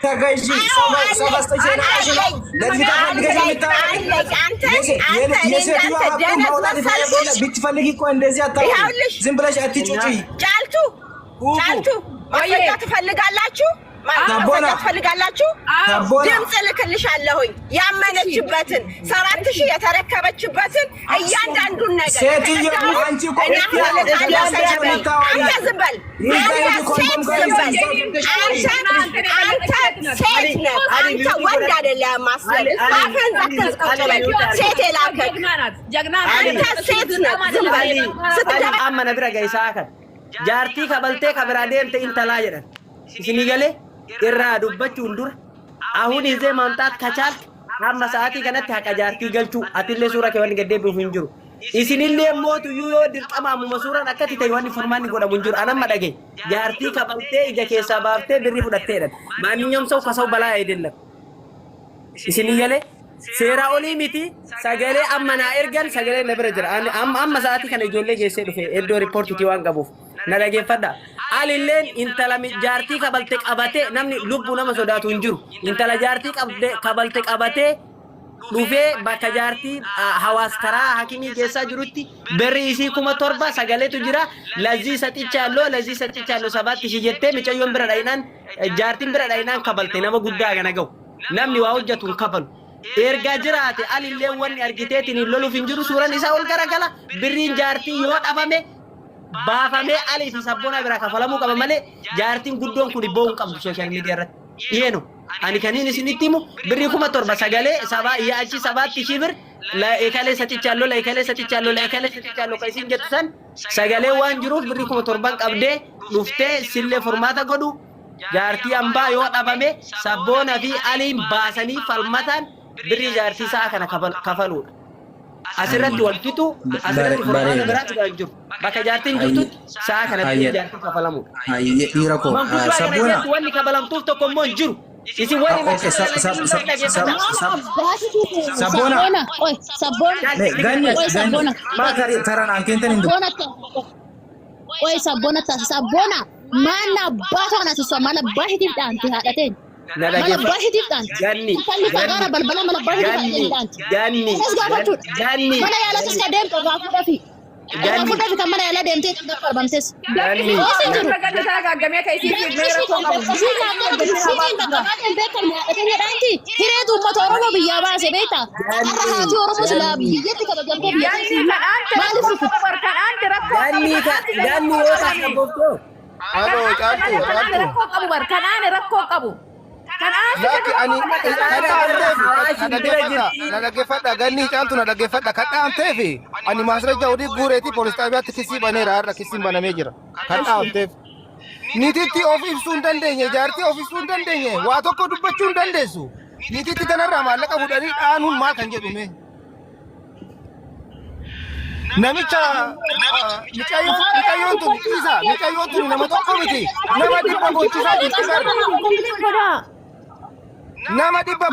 تجايجي سبا ستيشن عشان لذي تفلق جميتا يسير يوها بكم مولاد فايقول بتفلقي كون لذي أتاو زنبلاش أتيجوتي جالتو ما تفلق علاچو ما تفلق علاچو ድምጽ ልክልሻለሁኝ ያመነችበትን 4000 የተረከበችበትን እያንዳንዱን ነገር ሴትዮ አንቺ አንተ ዝም በል አንተ ወንድ አይደለም ማስለኝ አፈን ዘከስከለ ሴት የላከክ አንተ ሴት ነህ ዝም በል ስትደባ አመነ ብረጋ ይሳከ ጃርቲ ከበልቴ ከብራዴንተ ኢንተላ ይረን ሲኒገሌ irraa dubbachuun dur ahun izee maamtaat kachaal amma sa'aatii kanatti haqa jaartii galchuu atillee suura kee wanni gaddeebi'uuf hin jiru isinillee mootu yoo dirqama ammuma suuraan akkati ta'e wanni furmaanni godhamu hin jiru anamma dhage jaartii kabaltee ija keessaa baaftee birrii fudhatteedhan maanniyyom sau kasaw balaa eedillam isinii galee seera olii miti sagalee amma naa ergan sagalee na bira jira amma sa'aatii kana ijoollee geessee dhufe iddoo riippoortiitii waan qabuuf na dhageeffadha alilleen intala jaartii kabalte qabate namni lubbu nama sodaatu hin jiru intala jaartii kabalte qabate dhufee bakka jaartii hawaas karaa hakimii geessaa jirutti berri isii 7,000 sagaleetu jira lazii saxichaallo sabaatti ishii jettee micayyoon bira dhaynaan jaartiin bira dhaynaan kabalte nama guddaa gana ga'u namni waa hojjetu hin kafalu erga jiraate alilleen wanni argiteetiin hin loluuf hin jiru suuraan isaa ol garagala birriin jaartii yoo dhabame baafamee ali fi sabbona bira kafalamu qaba malee jaartiin guddoon kun boon qabdu social media irratti yeeno ani kaniin isinitti himu birrii 7,000 sagalee sabaa yaachi sabaatti shibir la ekale satichaallo ka isin jettu san sagalee waan jiruuf birrii 7,000 qabdee dhuftee sillee formaata godhu jaartii ambaa yoo dhabame sabbona fi aliin baasanii falmataan birrii jaartii isaa kana kafaluudha asirratti wal fitu asirratti formaata biraatu kan jiru bakka jaartiin jirtu saa kanatti jaartii kafalamu dhiira koo sabbona wanni kabalamtuuf tokko immoo hin jiru isin wanni sabbona ma taran ankentan indu sabbona mana batona mana bahitif danti hadaten mana bahitif danti ganni fagara balbala mana bahitif danti ganni mana yala tiska dem to gafu dafi ganni dafi kan mana yala dem te bamtes ganni game kai sisi mera ko danti hiretu motoro biya ba se beta hati oromo slabi yetti ka gambo biya ganni wota sabto alo jaltu rakko qabu barkanane rakko qabu laki ani nadaggeeffadha ganni caaltu nadaggeeffadha kadhaamteef ani maasrajja odii guureeti poolis xaabiyaatti kisii baneera har'a kisiin banamee jira kadhaamteef niititti of ibsuu hin dandeenye jaartii of ibsuu hin dandeenye waa tokko dubbachuu hin dandeessu niititti kanarraa maallaqa fudhanii dhaanuun maal kan jedhume namicha micayyoon tuni nama tokko miti nama dhibba gochisaa jirti nama dhibba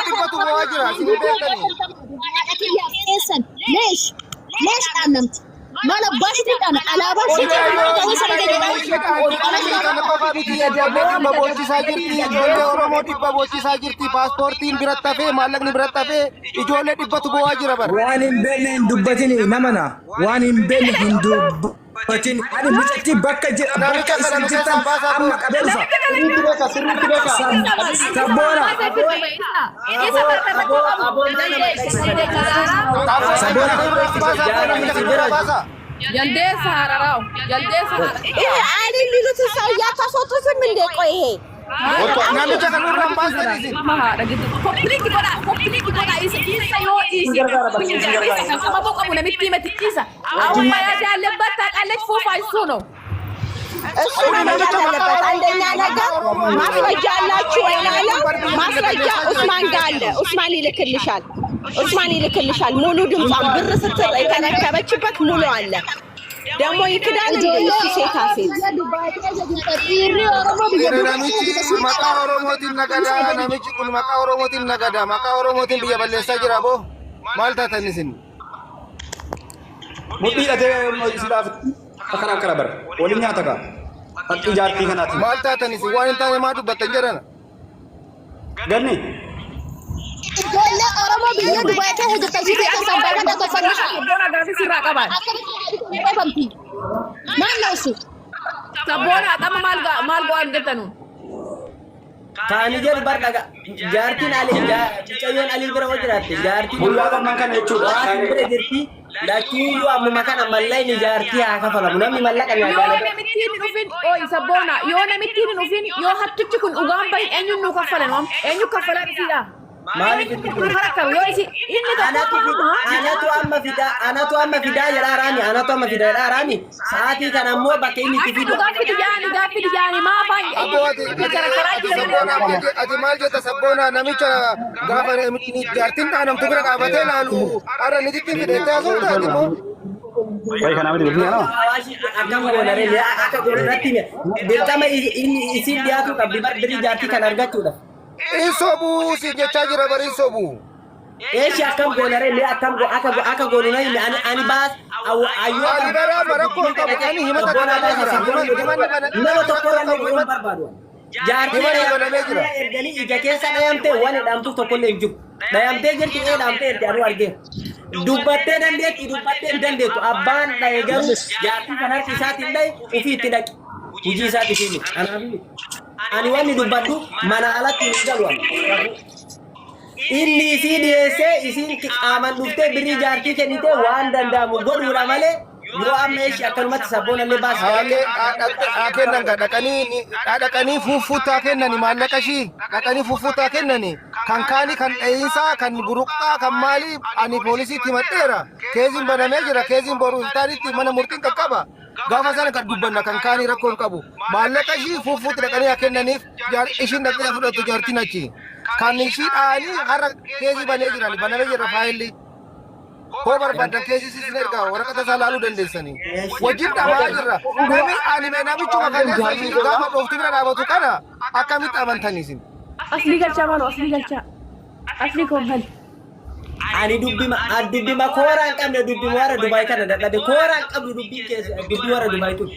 dhibbatu bu'aa jira isin beektanii leesh dhaannamti mala baashiti dhaana alaabaa ijoollee oromoo dhibba bochisaa jirti paaspoortiin biratti hafee maallaqni biratti hafee ijoollee dhibbatu bu'aa jira bara waan hin beekne hin dubbatin namana waan hin beekne hin dubbatin ani mucatti bakka isin jirtan amma qabeessa sabbona jaldeessa hararao jaldeessa ani ሚሉት ሰው ያታሶቱስም እንደ ቆይ ይሄ namicha kan nurraan baasanii mama haadha gitu kompliiki godha isa yoo isa kan qabu qabu namitti himati isa awwa yaa jaallebat taqalech fuufa isuno እሱ ማለት አለበት አንደኛ ነገር ማስረጃ አላችሁ ወይ አለው ማስረጃ ኡስማን ጋር አለ ኡስማን ይልክልሻል ሙሉ ድምጿን ብር ስትል የተረከበችበት ሙሉ አለ ደግሞ ይክዳል እንዴ ሴታ ሴት namichi maqaa oromootiin nagada maqaa oromootiin biyya balleessaa jira boo maal taatan isin mudhii dhagee sidaaf akkanaan kana bara waliin nyaata kaa haqqi jaartii kanaati maal taatan isin waan hin taane maa dubbattan jedhana Ganni. Ijoollee Oromoo biyya Dubaay keessa jirtan si ta'e sabbaa kan tokkoffannisa. Sabboona gaafi sirraa qaban. Maal noosu? Sabboona qama maal go'an jettanu. Kaani jedhu bardaga jaartiin ali cayyoon ali bira wajjiraatti jaartiin Bullaa kan kana jechuudha. waan bira jirti lakiyyuu amma kana mallayni jaartii haa kafalamu namni mallaqa Yoo nyaata namitti hin dhufin sabboona yoo namitti hin dhufin yoo hattichi kun dhugaan bahin eenyuun nu kaffalan waan eenyu kaffalan isiidha. maaliif itti kun Harakamu yoo isi inni anatu amma fidaa jedhaa raami sa'aatii kana ammoo bakka inni itti fidu gaaffiti jaani maafaan ati maal jetta sabboona namicha gaafa jaartiin dhaanamtu bira dhaabatee laalu har'a ni xiqqii fideettee asuudha ati immoo. Baik kan amati dunia no. Akkam goonare akka goonatti dirqama isin dhiyaatu qabdi bari jaartii kan argachuudha. Insobu si jechaa jira bari insobu. Eeshi akkam goonare akka goonuna ani baas ayyoo Ani bara rakkoo qabu ani himata kana jira. nama tokko irraa goon barbaadu. Jaartii erganii ija keessa dhayamtee waan hidhamtu tokko illee hin jiru. Dhayamtee jirti dhaamtee erga anu argee. Dubbattee dandeettu abbaan dhaye garuu jaartii kan harki isaatiin dhaye ofii itti dhaqi. Hujii isaati fi ani waan dubbadhu mana alatti hin galu. Inni isii dhiyeessee isiin qaaman dhuftee birrii jaartii kennitee waan danda'amu godhuudha malee yoo amma ishee akkanumatti sabboonallee baasii dhaqanii fuufuutaa kennani maallaqa ishii dhaqanii fuufuutaa kennani kan kaanii kan dha'iinsaa kan buruqaa kan maalii ani poolisiitti himadheera keeziin banamee jira keeziin boruuf taanitti mana murtiin qaqqaba gaafa sana kan dubbanna kan kaanii rakkoon qabu maallaqa ishii fuufuutti dhaqanii haa kennaniif ishiin dhaqee fudhattu jaartiin achi kan ishii dhaanii har'a keezii banamee jira faayilli. Kau barbaadan keessa isin ergaa waraqata isaa laaluu dandeessanii wajjin dhaabaa jirra namni ani namichi maqaan gaafa dhoofti bira dhaabatu kana akkamitti amantanii isin. asli galchaa maaloo asli koomfal. Ani dubbima kooraan qabne dubbima warra Dubaay kana dadhabe kooraan qabdu dubbiin keessa dubbii warra Dubaay tun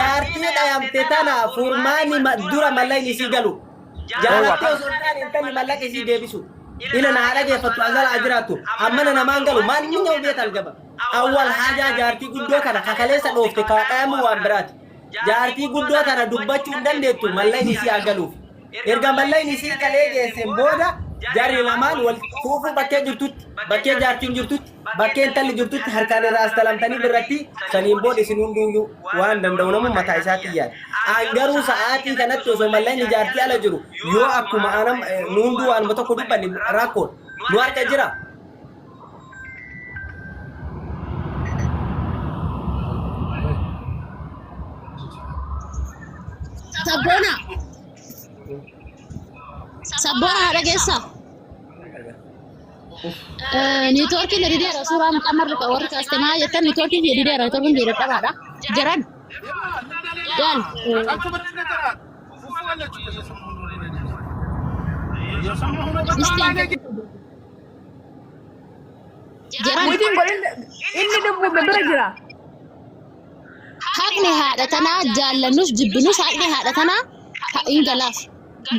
jaartii dhayamte tana furmaani dura mallayni isii galu jaartii osoo taane intalli mallaqa isii deebisu. Ila na haɗa geeffatu azala ajiraatu amma na mangalu maal minna ubeet algaba awwal haja jaartii guddoo kana kakaleessa dhoofte kaadhaamu waan biraati jaartii guddoo kana dubbachuu dandeettu mallayni isii agaluuf erga mallayni isii galee geesseen booda jarri lamaan wal fuufu bakkee jirtutti bakkee jaartiin jirtutti bakkee intalli jirtutti harkaan irraa astalamtanii birratti saniin booda isin hunduuyyuu waan danda'u namu mataa isaatti yaada angaruu sa'aatii kanatti osoo mallayni jaartii ala jiru yoo akkuma anam nu hunduu waanuma tokko dubbanni rakkoon nu harka jira. Sabboona haadha geessa. Niitoorkiin hiriireera suuraa mucammarri warri kaastemaa jettan niitoorkiin hiriireera niitoorkiin hiriireera jiran. Yaal. Inni dubbu bira jira. Haqni haadha tanaa jaallannus jibbinus haqni haadha tanaa hin galaaf.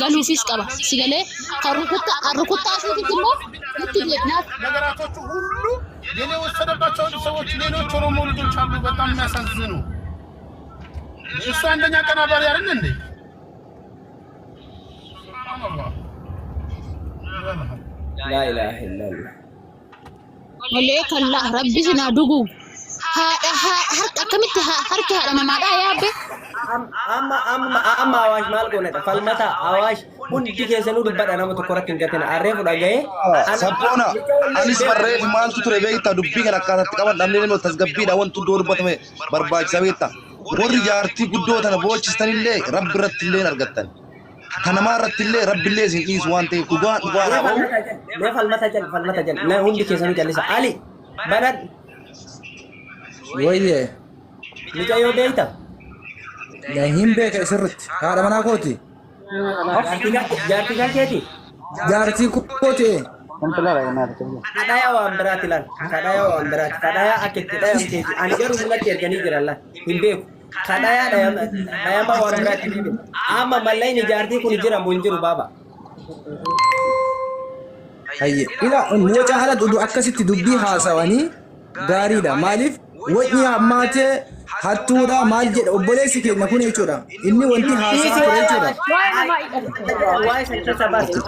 Galuufis qaba sigalee kan rukuttaa asiitti immoo itti deebinaaf ነገራቶቹ ሁሉ የኔ ወሰደባቸው ሰዎች ሌሎች ኦሮሞ ልጆች አሉ በጣም የሚያሳዝኑ እሱ አንደኛ ቀናባሪ አይደል እንዴ لا إله إلا الله وليك الله ربي سنا دغو harka akkamitti harki haadha namaadha yaabbe amma awaash maal goonedha falmata awaash hundi keessanuu dubbadha nama tokko irratti hin gatin arreefu dhaga'ee sabboona anis barreef maaltu ture beekta dubbii kana akkaatatti qaban dhabnee nama tasgabbiidha wantu iddoo dubbatame barbaachisa beekta warri jaartii guddoo tana boolchistanillee rabbi irratti illee argattan kanamaa irratti illee rabbi illee isin dhiisu waan ta'eef dhugaa mee falmata jal na hundi keessanuu jallisa ali banad Wayye. Nika yoo beekta. Hin beeka isirratti haadha manaa kooti. Jaartii kan keeti. Jaartii kooti. Kadhaya waan biraati lan. Kadhaya waan biraati. Kadhaya akkitti dhayamteeti. Ani garuu mul'atti erganii jiran lan. Hin beeku. Kadhaya dhayama waan biraati. Amma mallayni jaartii kun jira moo hin jiru baaba. Hayye ila waca hala dudu akkasitti dubbii haasawanii gaariidha. Maaliif wajni hammaatee hattuudha maal jedha obboleessi keenya kun jechuudha. Inni wanti haasaa ture jechuudha. Waa'ee sankeessa baase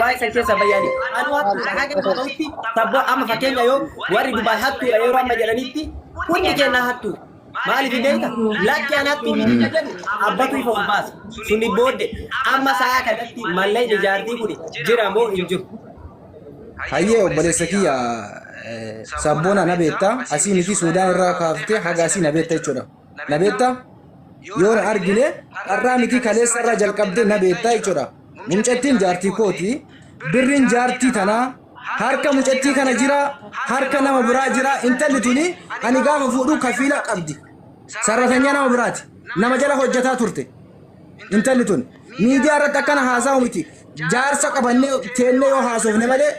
waa'ee sankeessa bayyaani. Anu haga ta'utti sabbo amma fakkeenya yoo warri Dubaay hattuudha yeroo amma jedhanitti hundi keenya hattuu. Maaliif beekta? Lakki an hattuu miti jedhu abbatu ifa ol baasa. Suni booddee amma sa'a kanatti mallee ijaartii kun jira moo hin jiru? Hayyee obboleessa kiyya sabboona na beektaa asii miti Suudaan irraa kaaftee haga asii na beektaa jechuudha. Na beektaa yoo na argine har'aa miti kaleessa irraa jalqabdee na beektaa jechuudha. Mucattiin jaartii kooti birriin jaartii tanaa harka mucattii kana jira harka nama biraa jira intalli tuni ani gaafa fuudhu kafiila qabdi. Sarratanya nama biraati nama jala hojjetaa turte intalli tun miidiyaa irratti akkana haasa'u miti jaarsa qabannee teennee yoo haasofne malee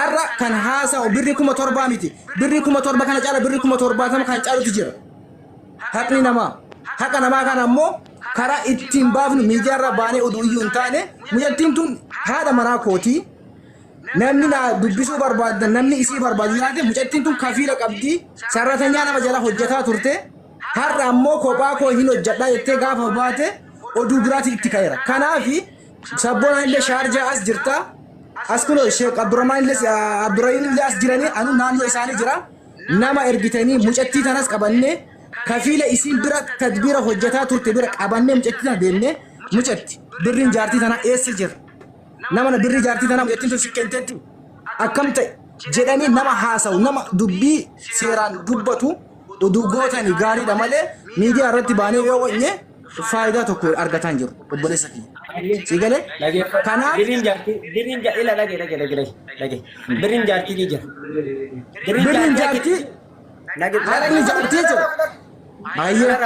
arra kan haasa'u birri 7,000 miti birri 7,000 kana caala birri 70,000 kan caalutu jira. Haqni namaa haqa namaa kana ammoo karaa ittiin baafnu miidiyaa irra baanee oduu iyyuu hin taane mucattiin tun haadha manaa kootii namni na dubbisuu barbaada namni isii barbaadu yaade mucattiin tun kafiila qabdi sarratanyaa nama jala hojjetaa turte har'a ammoo kophaa koo hin hojjedhaa jettee gaafa baate oduu biraatti itti ka'eera. Kanaafi sabboona illee shaarjaa as jirta as kun Sheekh Abdurrahmaan illee as jiranii anu naannoo isaanii jira nama ergitanii mucattii tanas qabannee kafiila isiin bira tadbiira hojjetaa turte bira qabannee mucattii tana deemnee mucatti birriin jaartii tana eessa jira nama birrii jaartii tana mucattiin tun sikkenteetti akkam ta'e jedhanii nama haasa'u nama dubbii seeraan dubbatu oduu gootanii gaariidha malee miidiyaa irratti baanee yoo wanyee faayidaa tokko argataa hin jiru obboleessa kiyya. Sigale? Kanaaf birriin jaartii ni jira. birriin jaartii haqni jaartii jira. Hayyee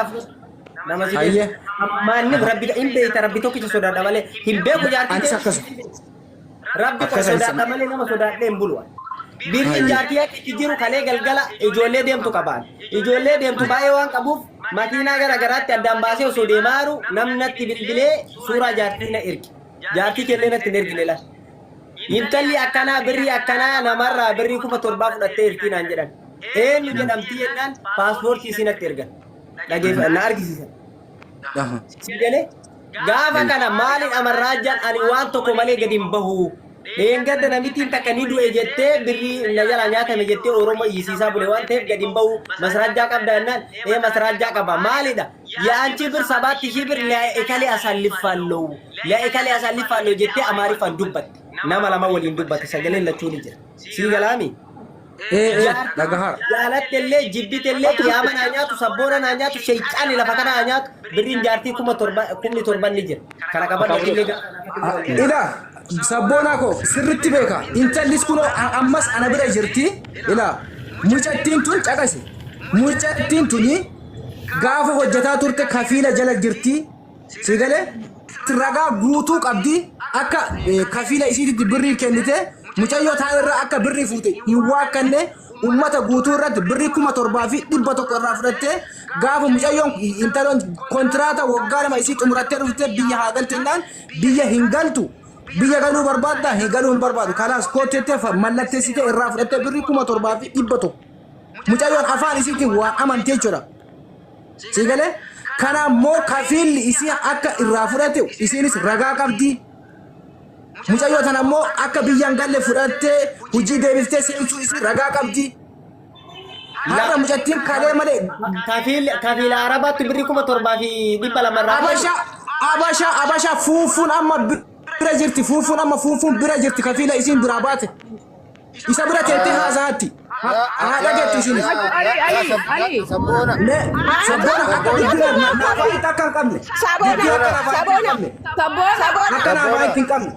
hayyee Maanni rabbi hin beekta rabbi tokkicha sodaadha malee hin beeku jaartii. anis akkasuma. Rabbi tokko sodaadha malee nama sodaadhee hin bulu. Birriin jaartii akka jiru kalee galgala ijoollee deemtu qabaan. Ijoollee deemtu baay'ee waan qabuuf makiinaa gara garaatti addaan baasee osoo deemaaru namnatti bilbilee suuraa jaartii na ergi. Jaartii kellee natti hin ergine la. Intalli akkanaa birrii akkanaa namarraa birrii 7,000 fudhattee ergii naan jedhan. Eenyu jedhamtii jennaan paaspoortii isin natti ergan. Dhageeffannaa na argisiisan. Sigale gaafa kana maaliin amarraajaan ani waan tokko malee gadi hin bahu. Engadda namittiin takka ni du'e jettee birrii na jala nyaatame jettee Oromoo hiisiisaa bule waan ta'eef gadi hin bahu masraajjaa qabda jennaan masraajjaa qaba maalidha yaa anchi bir 7,000 bir ekalee asallifaallo jettee amaariffaan dubbatte nama lama waliin dubbatte sagaleen lachuun jira sii galaami. Jaalattellee jibbitellee qiyaama naa nyaatu sabboona naa nyaatu shayxaani lafa kana naa nyaatu birriin jaartii 7,000 ni jira kana qabadha ila sabboonaa koo sirritti beeka intallis kun ammas ana bira jirti ila mucattiin tun caqase mucattiin tuni gaafa hojjetaa turte kafiila jala jirti sigale ragaa guutuu qabdi akka kafiila isiitti birrii kennite mucayyoo taa irraa akka birrii fuute hin waakkanne ummata guutuu irratti birrii 7,100 irraa fudhatte gaafa mucayyoon intaloon kontiraata waggaa lama isii xumurattee dhufte biyya haa galtennaan biyya hin galtu. Biyya galuu barbaadda hin galuu hin barbaadu kalaas kootettee mallatteessite irraa fudhattee birrii 7,100 mucayyoon afaan isiitiin waan amantee jechuudha. Sigale kana immoo kafiilli isii akka irraa fudhate isiinis ragaa qabdi. Mucayyoo tana immoo akka biyyaan galle fudhattee hojii deebiftee seensuu isii ragaa qabdi. Har'a mucattiin kalee malee kafiila arabaatti birrii 7,200 Abasha fuufuun amma bira jirti fuufuun amma fuufuun bira jirti kafiila isiin biraa baate isa bira teettee haasaatti haadha jettu isiin sabboona akka bira naafaa akka hin qabne sabboona akka naafaa hin qabne